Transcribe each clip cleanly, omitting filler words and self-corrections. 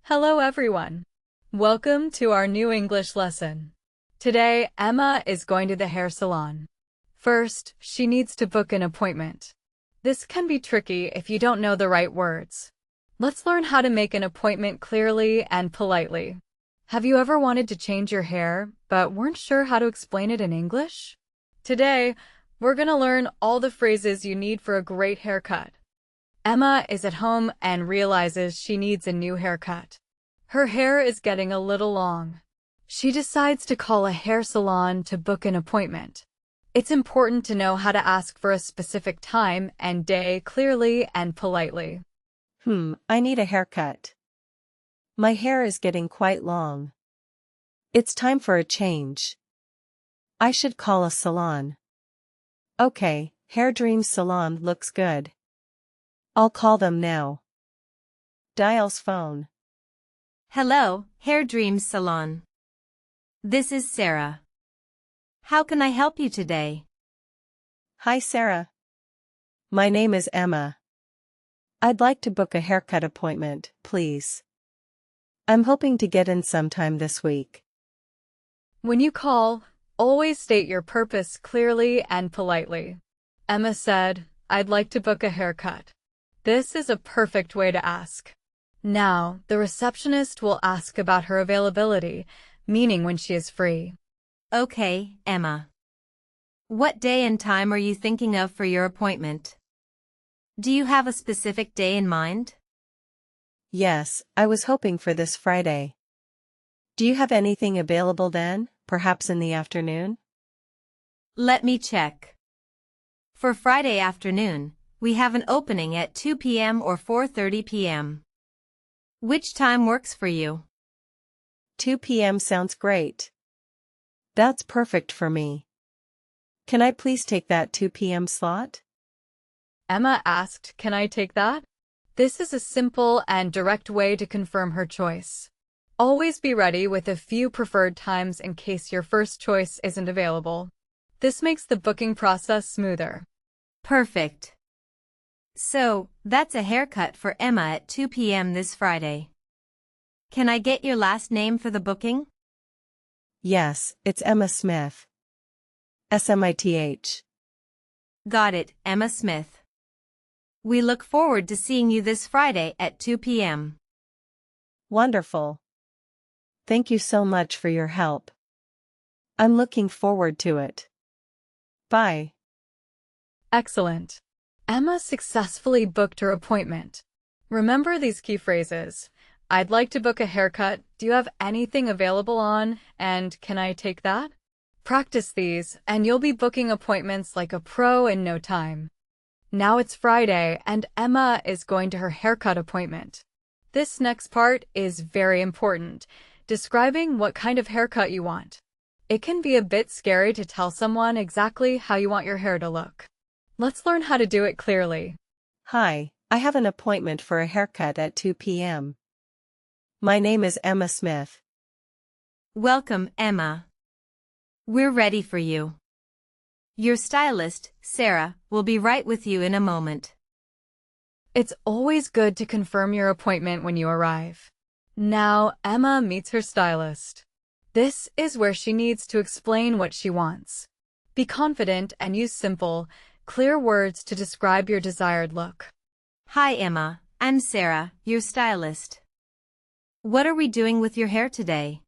Hello everyone. Welcome to our new English lesson. Today, Emma is going to the hair salon. First, she needs to book an appointment. This can be tricky if you don't know the right words. Let's learn how to make an appointment clearly and politely. Have you ever wanted to change your hair, but weren't sure how to explain it in English? Today, we're going to learn all the phrases you need for a great haircut. Emma is at home and realizes she needs a new haircut. Her hair is getting a little long. She decides to call a hair salon to book an appointment. It's important to know how to ask for a specific time and day clearly and politely. I need a haircut. My hair is getting quite long. It's time for a change. I should call a salon. Okay, Hair Dreams Salon looks good. I'll call them now. Dials phone. Hello, Hair Dreams Salon. This is Sarah. How can I help you today? Hi Sarah. My name is Emma. I'd like to book a haircut appointment, please. I'm hoping to get in sometime this week. When you call, always state your purpose clearly and politely. Emma said, "I'd like to book a haircut." This is a perfect way to ask. Now, the receptionist will ask about her availability, meaning when she is free. Okay, Emma. What day and time are you thinking of for your appointment? Do you have a specific day in mind? Yes, I was hoping for this Friday. Do you have anything available then, perhaps in the afternoon? Let me check. For Friday afternoon, we have an opening at 2 p.m. or 4:30 p.m. Which time works for you? 2 p.m. sounds great. That's perfect for me. Can I please take that 2 p.m. slot? Emma asked, "Can I take that?" This is a simple and direct way to confirm her choice. Always be ready with a few preferred times in case your first choice isn't available. This makes the booking process smoother. Perfect. So, that's a haircut for Emma at 2 p.m. this Friday. Can I get your last name for the booking? Yes, it's Emma Smith. Smith. Got it, Emma Smith. We look forward to seeing you this Friday at 2 p.m. Wonderful. Thank you so much for your help. I'm looking forward to it. Bye. Excellent. Emma successfully booked her appointment. Remember these key phrases. I'd like to book a haircut. Do you have anything available on? And can I take that? Practice these, and you'll be booking appointments like a pro in no time. Now it's Friday, and Emma is going to her haircut appointment. This next part is very important, describing what kind of haircut you want. It can be a bit scary to tell someone exactly how you want your hair to look. Let's learn how to do it clearly. Hi, I have an appointment for a haircut at 2 p.m. My name is Emma Smith. Welcome, Emma. We're ready for you. Your stylist, Sarah, will be right with you in a moment. It's always good to confirm your appointment when you arrive. Now, Emma meets her stylist. This is where she needs to explain what she wants. Be confident and use simple, clear words to describe your desired look. Hi, Emma. I'm Sarah, your stylist. What are we doing with your hair today?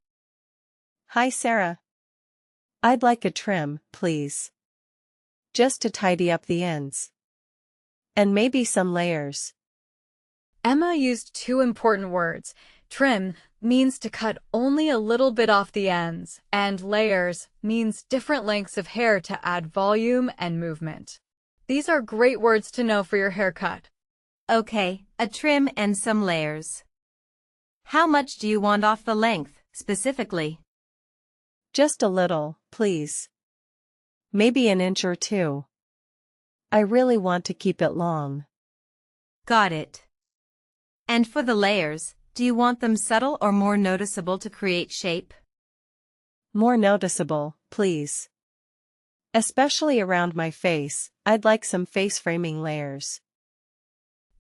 Hi Sarah. I'd like a trim, please. Just to tidy up the ends. And maybe some layers. Emma used two important words. Trim means to cut only a little bit off the ends, and layers means different lengths of hair to add volume and movement. These are great words to know for your haircut. Okay, a trim and some layers. How much do you want off the length, specifically? Just a little, please. Maybe an inch or two. I really want to keep it long. Got it. And for the layers, do you want them subtle or more noticeable to create shape? More noticeable, please. Especially around my face, I'd like some face framing layers.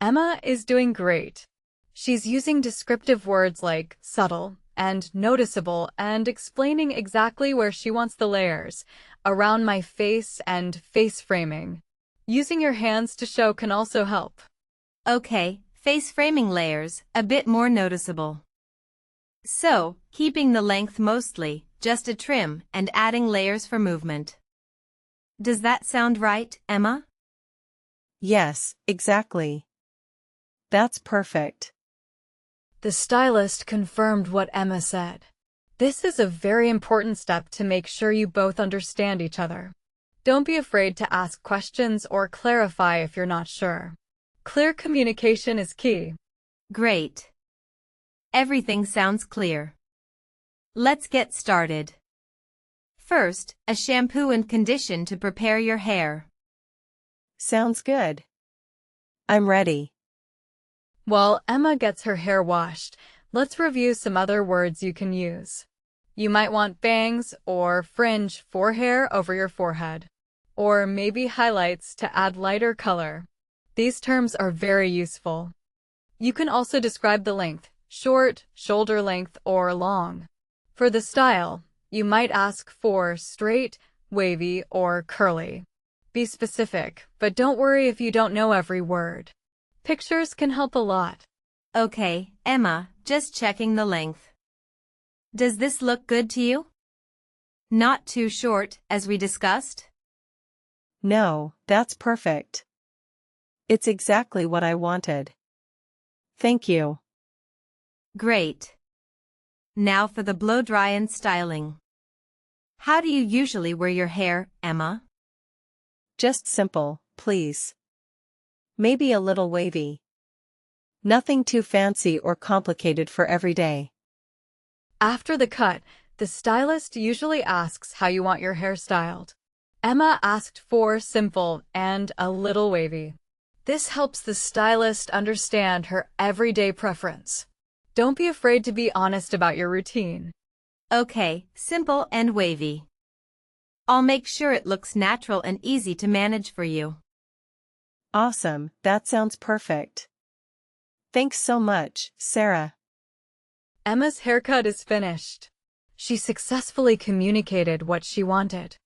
Emma is doing great. She's using descriptive words like subtle and noticeable and explaining exactly where she wants the layers, around my face and face framing. Using your hands to show can also help. Okay, face framing layers, a bit more noticeable. So, keeping the length mostly, just a trim, and adding layers for movement. Does that sound right, Emma? Yes, exactly. That's perfect. The stylist confirmed what Emma said. This is a very important step to make sure you both understand each other. Don't be afraid to ask questions or clarify if you're not sure. Clear communication is key. Great. Everything sounds clear. Let's get started. First, a shampoo and condition to prepare your hair. Sounds good. I'm ready. While Emma gets her hair washed, let's review some other words you can use. You might want bangs or fringe for hair over your forehead, or maybe highlights to add lighter color. These terms are very useful. You can also describe the length, short, shoulder length, or long. For the style, you might ask for straight, wavy, or curly. Be specific, but don't worry if you don't know every word. Pictures can help a lot. Okay, Emma, just checking the length. Does this look good to you? Not too short, as we discussed? No, that's perfect. It's exactly what I wanted. Thank you. Great. Now for the blow-dry and styling. How do you usually wear your hair, Emma? Just simple, please. Maybe a little wavy. Nothing too fancy or complicated for every day. After the cut, the stylist usually asks how you want your hair styled. Emma asked for simple and a little wavy. This helps the stylist understand her everyday preference. Don't be afraid to be honest about your routine. Okay, simple and wavy. I'll make sure it looks natural and easy to manage for you. Awesome, that sounds perfect. Thanks so much, Sarah. Emma's haircut is finished. She successfully communicated what she wanted.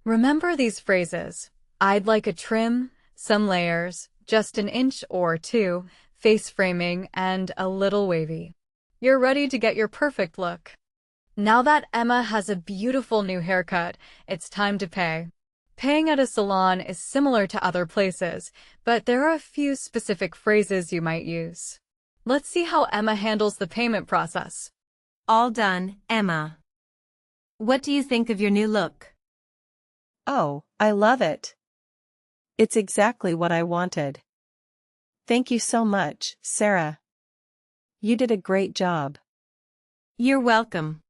Remember these phrases: I'd like a trim, some layers, just an inch or two, face framing, and a little wavy. You're ready to get your perfect look. Now that Emma has a beautiful new haircut, it's time to pay. Paying at a salon is similar to other places, but there are a few specific phrases you might use. Let's see how Emma handles the payment process. All done, Emma. What do you think of your new look? Oh, I love it. It's exactly what I wanted. Thank you so much, Sarah. You did a great job. You're welcome.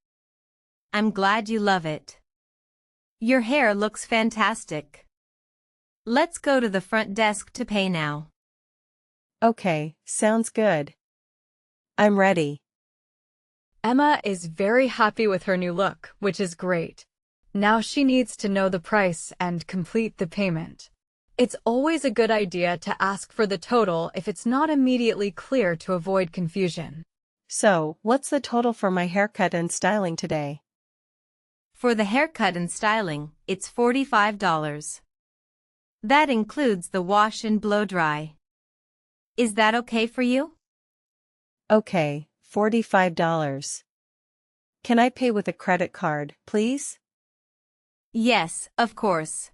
I'm glad you love it. Your hair looks fantastic. Let's go to the front desk to pay now. Okay, sounds good. I'm ready. Emma is very happy with her new look, which is great. Now she needs to know the price and complete the payment. It's always a good idea to ask for the total if it's not immediately clear to avoid confusion. So, what's the total for my haircut and styling today? For the haircut and styling, it's $45. That includes the wash and blow dry. Is that okay for you? Okay, $45. Can I pay with a credit card, please? Yes, of course.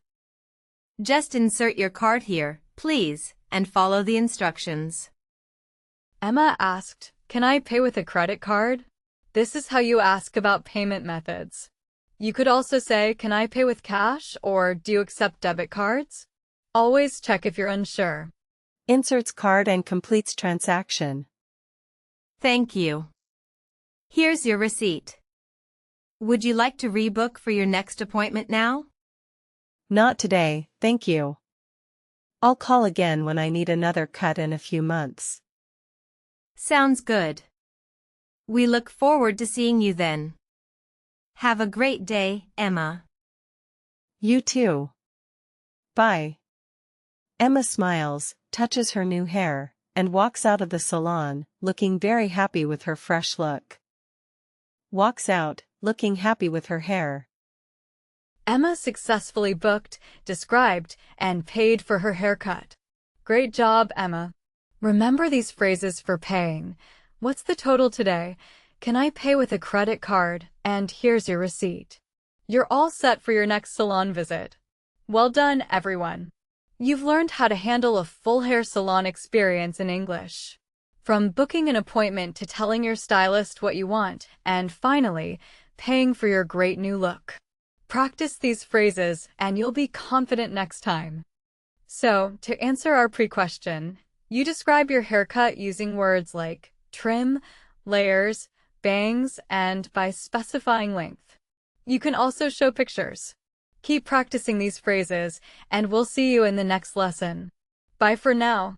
Just insert your card here, please, and follow the instructions. Emma asked, "Can I pay with a credit card?" This is how you ask about payment methods. You could also say, "Can I pay with cash?" or "Do you accept debit cards?" Always check if you're unsure. Inserts card and completes transaction. Thank you. Here's your receipt. Would you like to rebook for your next appointment now? Not today, thank you. I'll call again when I need another cut in a few months. Sounds good. We look forward to seeing you then. Have a great day, Emma. You too. Bye. Emma smiles, touches her new hair, and walks out of the salon, looking very happy with her fresh look. Walks out, looking happy with her hair. Emma successfully booked, described, and paid for her haircut. Great job, Emma. Remember these phrases for paying. What's the total today? Can I pay with a credit card? And here's your receipt. You're all set for your next salon visit. Well done, everyone. You've learned how to handle a full hair salon experience in English. From booking an appointment to telling your stylist what you want, and finally, paying for your great new look. Practice these phrases and you'll be confident next time. So, to answer our pre-question, you describe your haircut using words like trim, layers, bangs, and by specifying length. You can also show pictures. Keep practicing these phrases, and we'll see you in the next lesson. Bye for now.